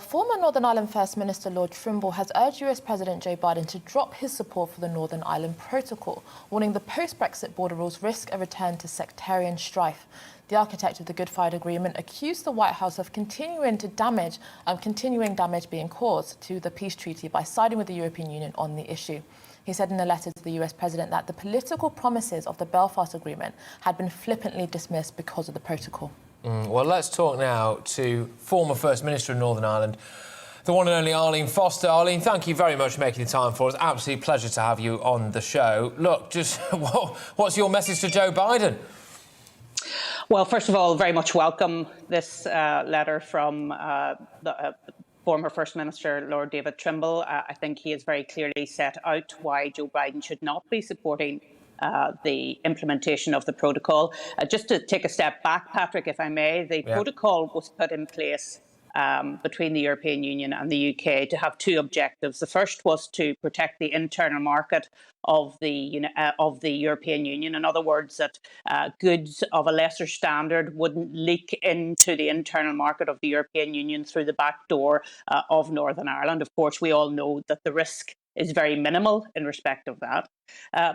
Former Northern Ireland First Minister Lord Trimble has urged US President Joe Biden to drop his support for the Northern Ireland Protocol, warning the post-Brexit border rules risk a return to sectarian strife. The architect of the Good Friday Agreement accused the White House of continuing damage being caused to the peace treaty by siding with the European Union on the issue. He said in a letter to the US President that the political promises of the Belfast Agreement had been flippantly dismissed because of the protocol. Well, let's talk now to former First Minister of Northern Ireland, the one and only Arlene Foster. Arlene, thank you very much for making the time for us. Absolute pleasure to have you on the show. Look, just what's your message to Joe Biden? Well, first of all, very much welcome this letter from the former First Minister Lord David Trimble. I think he has very clearly set out why Joe Biden should not be supporting the implementation of the protocol. Just to take a step back, Patrick, if I may, the protocol was put in place between the European Union and the UK to have two objectives. The first was to protect the internal market of the European Union. In other words, that goods of a lesser standard wouldn't leak into the internal market of the European Union through the back door of Northern Ireland. Of course, we all know that the risk is very minimal in respect of that.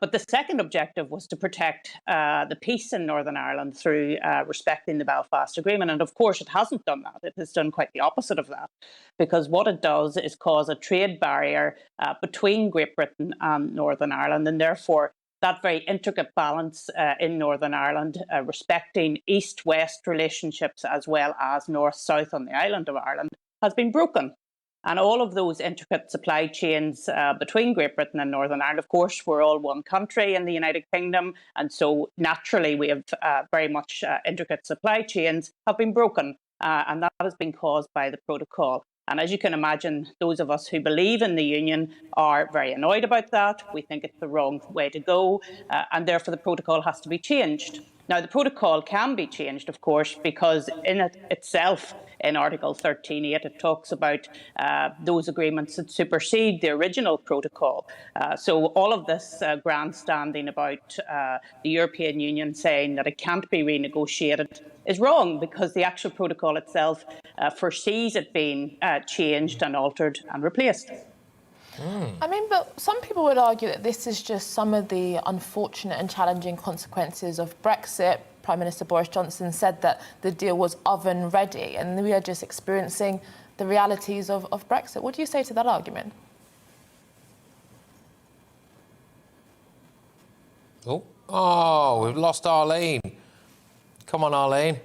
But the second objective was to protect the peace in Northern Ireland through respecting the Belfast Agreement. And of course, it hasn't done that. It has done quite the opposite of that, because what it does is cause a trade barrier between Great Britain and Northern Ireland. And therefore, that very intricate balance in Northern Ireland, respecting east-west relationships as well as north-south on the island of Ireland, has been broken. And all of those intricate supply chains between Great Britain and Northern Ireland, of course, we're all one country in the United Kingdom. And so naturally, we have very much intricate supply chains have been broken. And that has been caused by the protocol. And as you can imagine, those of us who believe in the Union are very annoyed about that. We think it's the wrong way to go. And therefore, the protocol has to be changed. Now, the protocol can be changed, of course, because in it itself, in Article 13.8, it talks about those agreements that supersede the original protocol. So all of this grandstanding about the European Union saying that it can't be renegotiated is wrong, because the actual protocol itself foresees it being changed and altered and replaced. I mean, but some people would argue that this is just some of the unfortunate and challenging consequences of Brexit. Prime Minister Boris Johnson said that the deal was oven ready, and we are just experiencing the realities of Brexit. What do you say to that argument? Oh, we've lost Arlene. Come on, Arlene.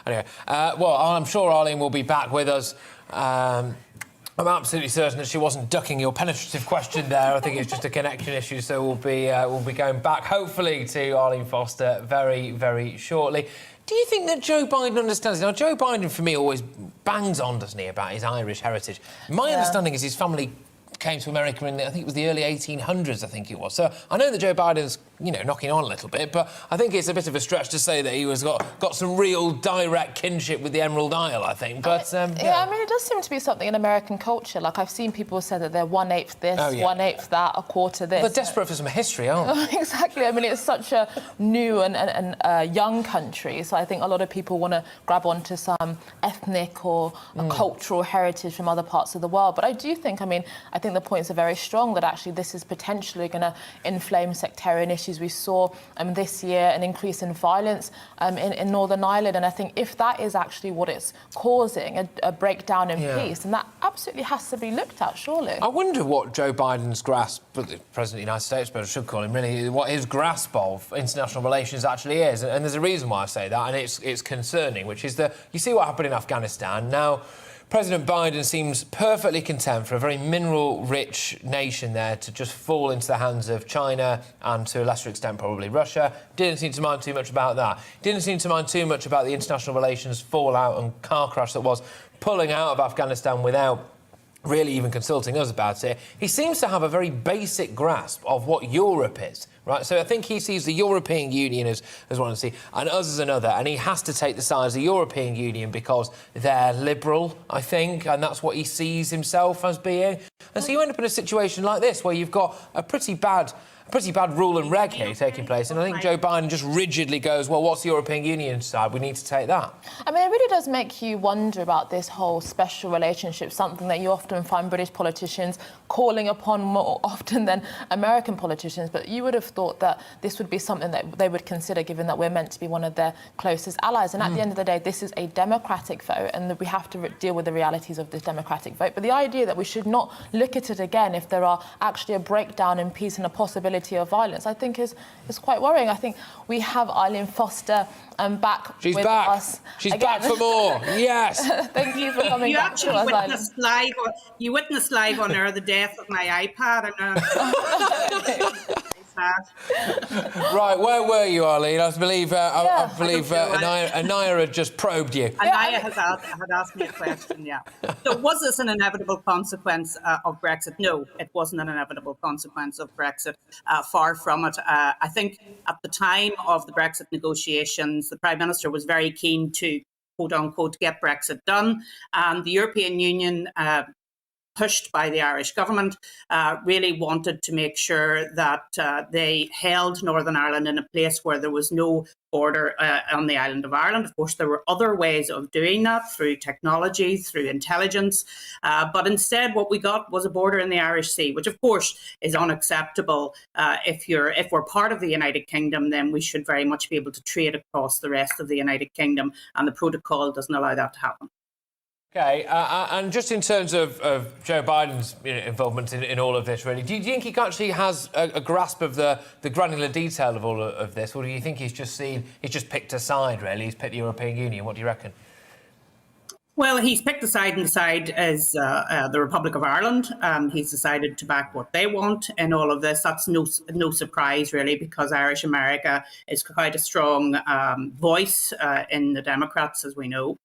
Anyway, well, I'm sure Arlene will be back with us. I'm absolutely certain that she wasn't ducking your penetrative question there. I think it's just a connection issue, so we'll be going back, hopefully, to Arlene Foster very, very shortly. Do you think that Joe Biden understands? Now, Joe Biden, for me, always bangs on, doesn't he, about his Irish heritage. My understanding is his family came to America in, I think it was the early 1800s, I think it was. So I know that Joe Biden's, knocking on a little bit, but I think it's a bit of a stretch to say that he was got some real direct kinship with the Emerald Isle, I think. But I mean, it does seem to be something in American culture. Like, I've seen people say that they're 1/8 this, 1/8 that, a quarter this. They're desperate for some history, aren't they? Exactly. I mean, it's such a new and young country, so I think a lot of people want to grab onto some ethnic or cultural heritage from other parts of the world. But I do think, I think the points are very strong that actually this is potentially going to inflame sectarian issues. We saw this year an increase in violence in Northern Ireland, and I think if that is actually what it's causing, a breakdown in peace, then that absolutely has to be looked at, surely. I wonder what Joe Biden's grasp, but the President of the United States, but I should call him really, what his grasp of international relations actually is. And there's a reason why I say that, and it's concerning, which is that you see what happened in Afghanistan. Now, President Biden seems perfectly content for a very mineral-rich nation there to just fall into the hands of China and, to a lesser extent, probably Russia. Didn't seem to mind too much about that. Didn't seem to mind too much about the international relations fallout and car crash that was pulling out of Afghanistan without really even consulting us about it. He seems to have a very basic grasp of what Europe is, right? So I think he sees the European Union as one to see, and us as another, and he has to take the side of the European Union because they're liberal, I think, and that's what he sees himself as being. And so you end up in a situation like this, where you've got a pretty bad pretty bad rule and reg here taking place, and I think Joe Biden just rigidly goes, well, what's the European Union side? We need to take that. I mean, it really does make you wonder about this whole special relationship, something that you often find British politicians calling upon more often than American politicians. But you would have thought that this would be something that they would consider, given that we're meant to be one of their closest allies. And at the end of the day, this is a democratic vote, and that we have to deal with the realities of this democratic vote. But the idea that we should not look at it again if there are actually a breakdown in peace and a possibility of violence, I think is quite worrying. I think we have Arlene Foster back She's with back. us. She's again. back for more. Yes. Thank you for coming back to us, Arlene. You witnessed live on air the death of my iPad. Right, where were you, Arlene? I believe Anaya had just probed you. Anaya had asked me a question, yeah. So was this an inevitable consequence of Brexit? No, it wasn't an inevitable consequence of Brexit. Far from it. I think at the time of the Brexit negotiations, the Prime Minister was very keen to, quote unquote, get Brexit done. And the European Union, pushed by the Irish government, really wanted to make sure that they held Northern Ireland in a place where there was no border on the island of Ireland. Of course, there were other ways of doing that through technology, through intelligence. But instead, what we got was a border in the Irish Sea, which, of course, is unacceptable. If we're part of the United Kingdom, then we should very much be able to trade across the rest of the United Kingdom, and the protocol doesn't allow that to happen. OK, and just in terms of Joe Biden's involvement in all of this, really, do you think he actually has a grasp of the granular detail of all of this, or do you think he's just picked a side, really? He's picked the European Union. What do you reckon? Well, he's picked a side, and the side is the Republic of Ireland. He's decided to back what they want in all of this. That's no surprise, really, because Irish America is quite a strong voice in the Democrats, as we know.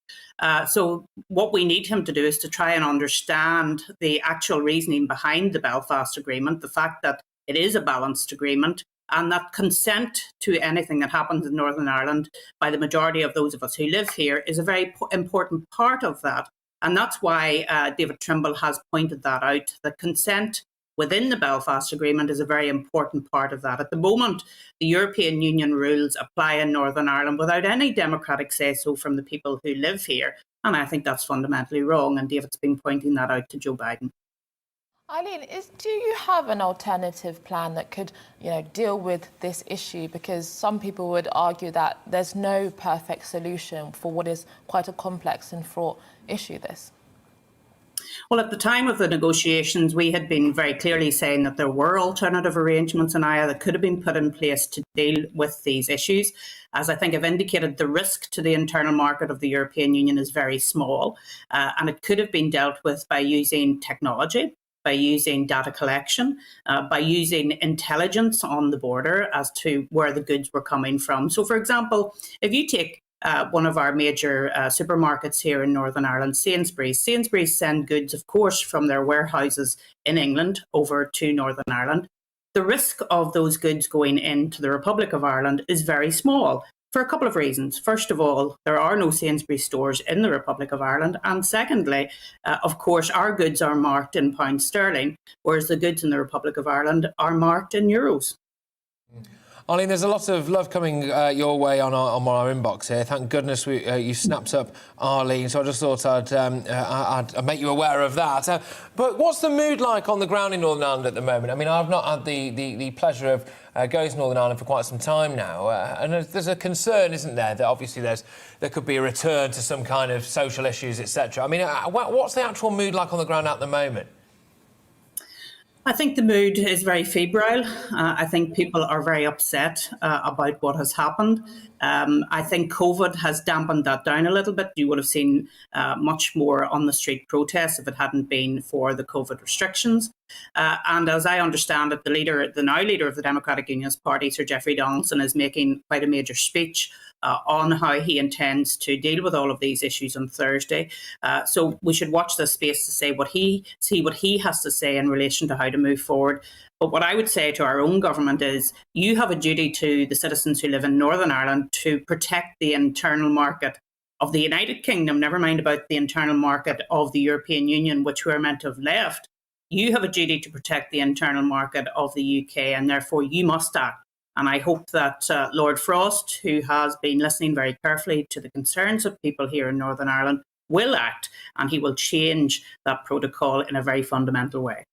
So what we need him to do is to try and understand the actual reasoning behind the Belfast Agreement, the fact that it is a balanced agreement, and that consent to anything that happens in Northern Ireland by the majority of those of us who live here is a very important part of that. And that's why David Trimble has pointed that out, that consent within the Belfast Agreement is a very important part of that. At the moment, the European Union rules apply in Northern Ireland without any democratic say-so from the people who live here. And I think that's fundamentally wrong. And David's been pointing that out to Joe Biden. Eileen, do you have an alternative plan that could, deal with this issue? Because some people would argue that there's no perfect solution for what is quite a complex and fraught issue, this. Well, at the time of the negotiations, we had been very clearly saying that there were alternative arrangements in Ireland that could have been put in place to deal with these issues. As I think I've indicated, the risk to the internal market of the European Union is very small, and it could have been dealt with by using technology, by using data collection, by using intelligence on the border as to where the goods were coming from. So, for example, if you take one of our major supermarkets here in Northern Ireland, Sainsbury's. Sainsbury's send goods, of course, from their warehouses in England over to Northern Ireland. The risk of those goods going into the Republic of Ireland is very small for a couple of reasons. First of all, there are no Sainsbury's stores in the Republic of Ireland. And secondly, of course, our goods are marked in pounds sterling, whereas the goods in the Republic of Ireland are marked in euros. Arlene, there's a lot of love coming your way on our inbox here. Thank goodness you snapped up Arlene, so I just thought I'd make you aware of that. But what's the mood like on the ground in Northern Ireland at the moment? I mean, I've not had the pleasure of going to Northern Ireland for quite some time now, and there's a concern, isn't there, that obviously there could be a return to some kind of social issues, etc. I mean, what's the actual mood like on the ground at the moment? I think the mood is very febrile. I think people are very upset about what has happened. I think COVID has dampened that down a little bit. You would have seen much more on the street protests if it hadn't been for the COVID restrictions. And as I understand it, the now leader of the Democratic Unionist Party, Sir Geoffrey Donaldson, is making quite a major speech on how he intends to deal with all of these issues on Thursday. So we should watch this space to see what he has to say in relation to how to move forward. But what I would say to our own government is you have a duty to the citizens who live in Northern Ireland to protect the internal market of the United Kingdom, never mind about the internal market of the European Union, which we're meant to have left. you have a duty to protect the internal market of the UK, and therefore you must act. And I hope that Lord Frost, who has been listening very carefully to the concerns of people here in Northern Ireland, will act, and he will change that protocol in a very fundamental way.